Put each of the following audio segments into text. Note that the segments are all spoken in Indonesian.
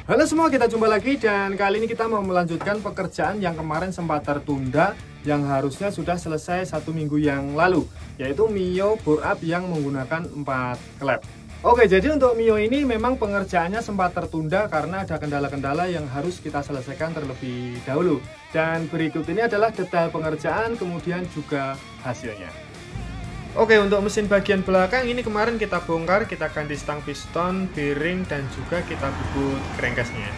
Halo semua, kita jumpa lagi dan kali ini kita mau melanjutkan pekerjaan yang kemarin sempat tertunda yang harusnya sudah selesai 1 minggu yang lalu, yaitu Mio bore up yang menggunakan 4 klep. Oke, jadi untuk Mio ini memang pengerjaannya sempat tertunda karena ada kendala-kendala yang harus kita selesaikan terlebih dahulu. Dan berikut ini adalah detail pengerjaan kemudian juga hasilnya. Oke, untuk mesin bagian belakang ini kemarin kita bongkar, kita ganti stang piston, bearing, dan juga kita bubut crankcase-nya.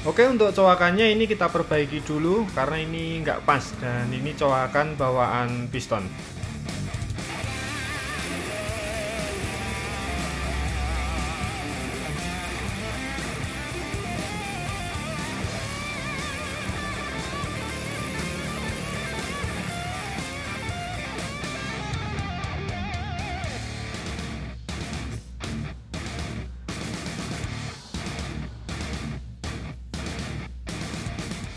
Oke, untuk coakannya ini kita perbaiki dulu karena ini nggak pas dan ini coakan bawaan piston.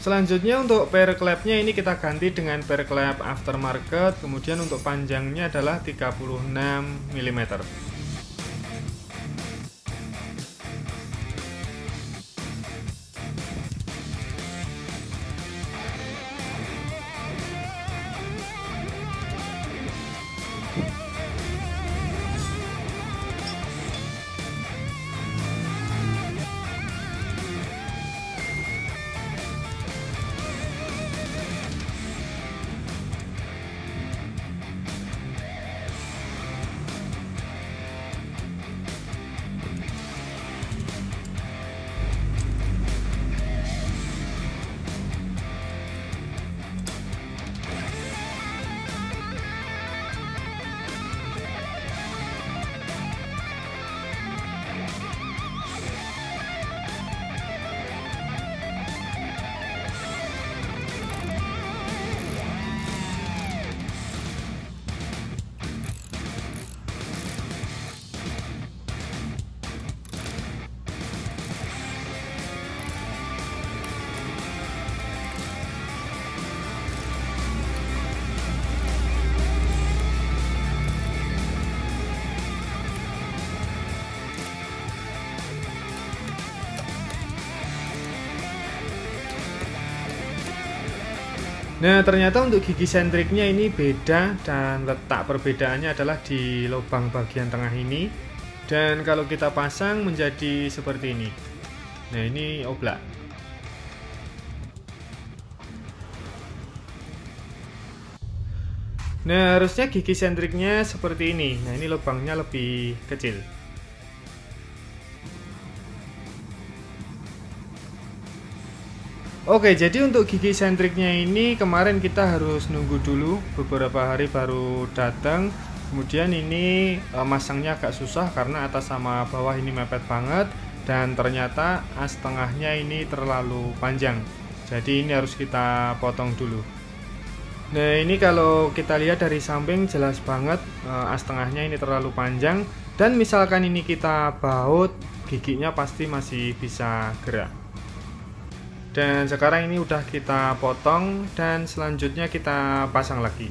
Selanjutnya untuk pair clamp-nya ini kita ganti dengan pair clamp aftermarket, kemudian untuk panjangnya adalah 36 mm. Nah, ternyata untuk gigi sentriknya ini beda dan letak perbedaannya adalah di lubang bagian tengah ini. Dan kalau kita pasang menjadi seperti ini. Nah, ini oblak. Nah, harusnya gigi sentriknya seperti ini. Nah, ini lubangnya lebih kecil. Oke, jadi untuk gigi sentriknya ini kemarin kita harus nunggu dulu beberapa hari baru datang. Kemudian ini masangnya agak susah karena atas sama bawah ini mepet banget dan ternyata as tengahnya ini terlalu panjang. Jadi ini harus kita potong dulu. Nah, ini kalau kita lihat dari samping jelas banget as tengahnya ini terlalu panjang dan misalkan ini kita baut, giginya pasti masih bisa gerak. Dan sekarang ini udah kita potong dan selanjutnya kita pasang lagi.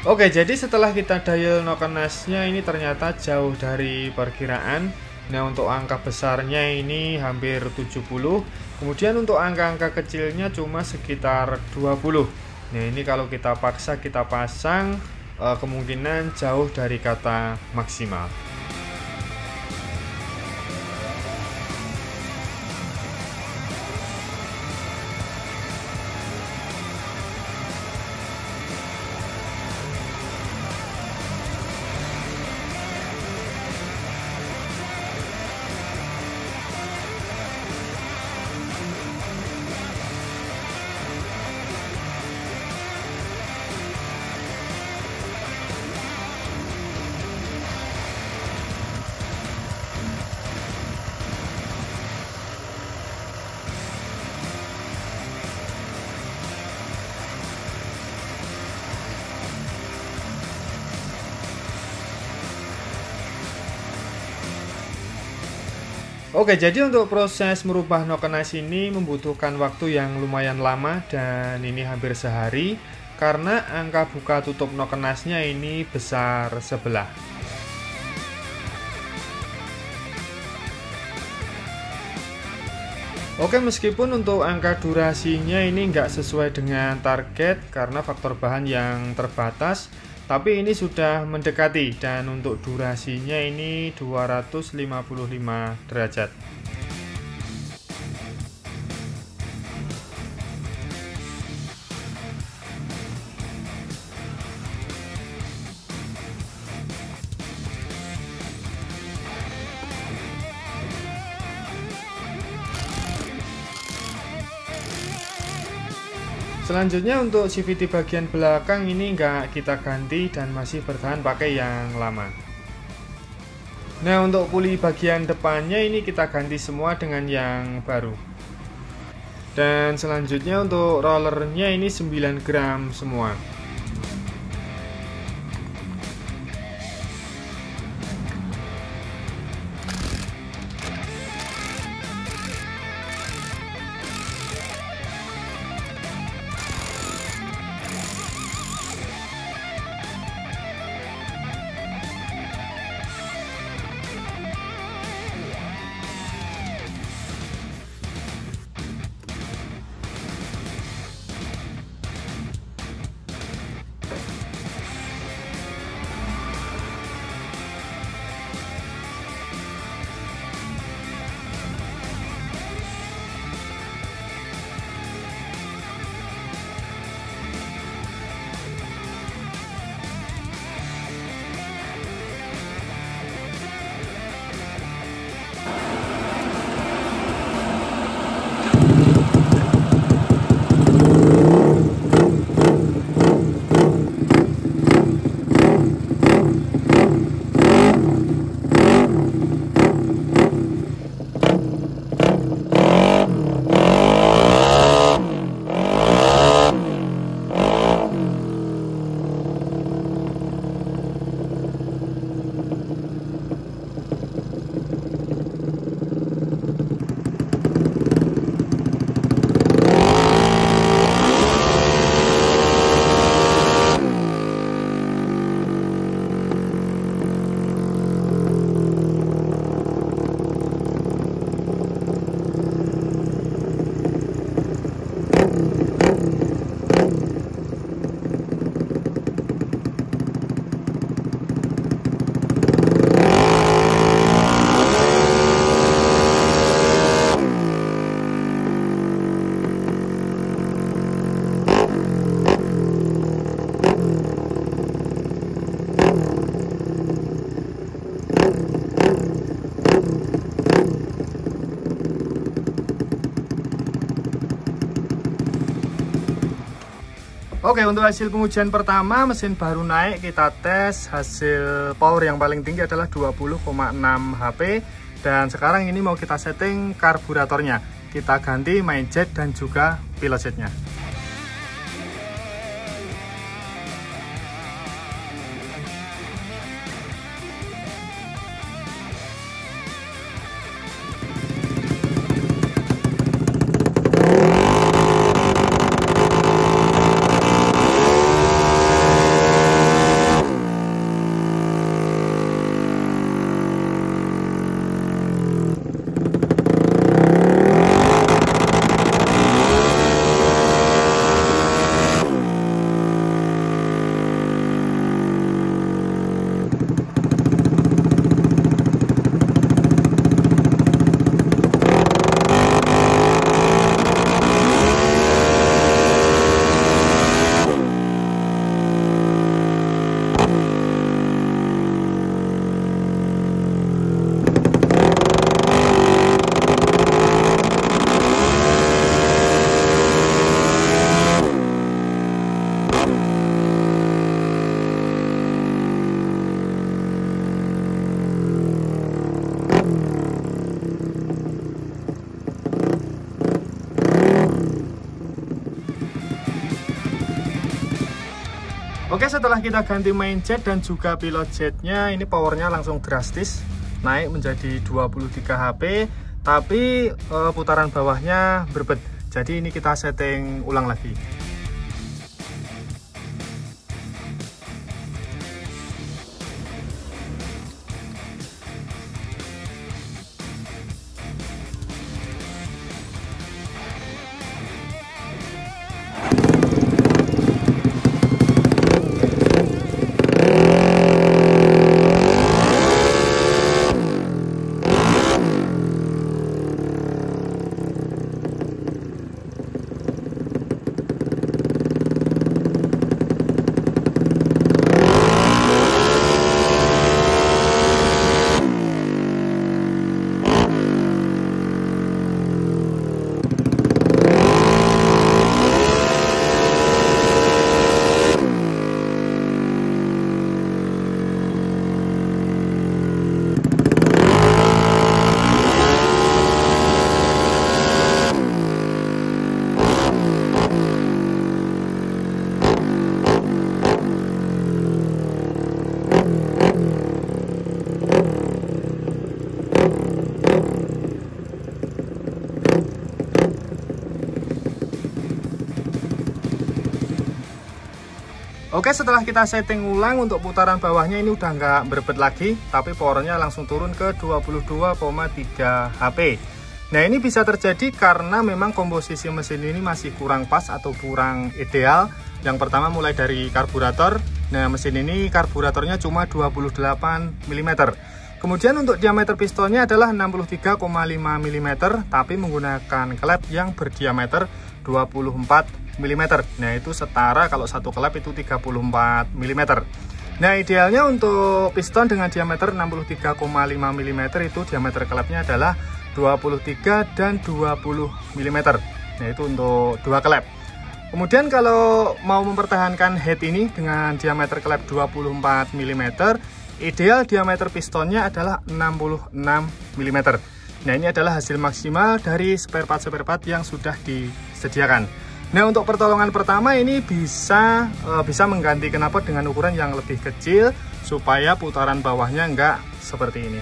Oke, jadi setelah kita dial Nokenasnya ini ternyata jauh dari perkiraan. Nah, untuk angka besarnya ini hampir 70. Kemudian untuk angka-angka kecilnya cuma sekitar 20. Nah, ini kalau kita paksa kita pasang, kemungkinan jauh dari kata maksimal. Oke, jadi untuk proses merubah Nokenas ini membutuhkan waktu yang lumayan lama dan ini hampir sehari karena angka buka tutup Nokenasnya ini besar sebelah. Oke, meskipun untuk angka durasinya ini nggak sesuai dengan target karena faktor bahan yang terbatas, tapi ini sudah mendekati dan untuk durasinya ini 255 derajat. Selanjutnya untuk CVT bagian belakang ini nggak kita ganti dan masih bertahan pakai yang lama. Nah, untuk puli bagian depannya ini kita ganti semua dengan yang baru. Dan selanjutnya untuk rollernya ini 9 gram semua. Oke, untuk hasil pengujian pertama, mesin baru naik, kita tes hasil power yang paling tinggi adalah 20,6 HP. Dan sekarang ini mau kita setting karburatornya. Kita ganti main jet dan juga pilot jetnya. Oke, setelah kita ganti main jet dan juga pilot jetnya, ini powernya langsung drastis naik menjadi 23 HP, tapi putaran bawahnya berbet. Jadi ini kita setting ulang lagi. Oke, setelah kita setting ulang, untuk putaran bawahnya ini udah nggak berbet lagi, tapi powernya langsung turun ke 22,3 HP. Nah, ini bisa terjadi karena memang komposisi mesin ini masih kurang pas atau kurang ideal. Yang pertama mulai dari karburator. Nah, mesin ini karburatornya cuma 28 mm. Kemudian untuk diameter pistonnya adalah 63,5 mm, tapi menggunakan klep yang berdiameter 24 mm. Nah, itu setara kalau satu klep itu 34 mm. Nah, idealnya untuk piston dengan diameter 63,5 mm itu diameter klepnya adalah 23 dan 20 mm. Nah, itu untuk dua klep. Kemudian kalau mau mempertahankan head ini dengan diameter klep 24 mm, ideal diameter pistonnya adalah 66 mm. Nah, ini adalah hasil maksimal dari spare part yang sudah disediakan. Nah, untuk pertolongan pertama ini bisa mengganti knalpot dengan ukuran yang lebih kecil supaya putaran bawahnya enggak seperti ini.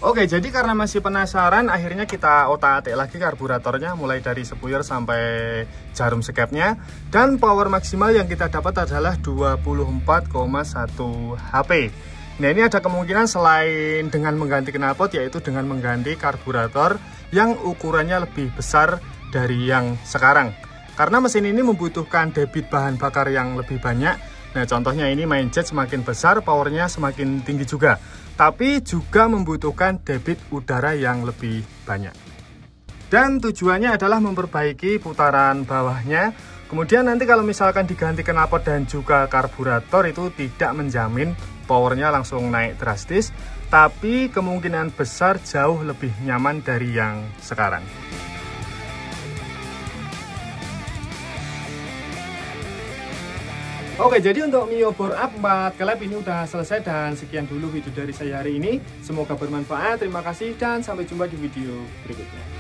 Oke, jadi karena masih penasaran, akhirnya kita otak-atik lagi karburatornya, mulai dari spuyer sampai jarum skepnya. Dan power maksimal yang kita dapat adalah 24,1 HP. Nah, ini ada kemungkinan selain dengan mengganti knalpot, yaitu dengan mengganti karburator yang ukurannya lebih besar dari yang sekarang. Karena mesin ini membutuhkan debit bahan bakar yang lebih banyak. Nah, contohnya ini main jet semakin besar, powernya semakin tinggi juga. Tapi juga membutuhkan debit udara yang lebih banyak. Dan tujuannya adalah memperbaiki putaran bawahnya. Kemudian nanti kalau misalkan diganti knalpot dan juga karburator, itu tidak menjamin powernya langsung naik drastis, tapi kemungkinan besar jauh lebih nyaman dari yang sekarang. Oke, jadi untuk Mio bore up 4 kelep ini udah selesai, dan sekian dulu video dari saya hari ini. Semoga bermanfaat. Terima kasih dan sampai jumpa di video berikutnya.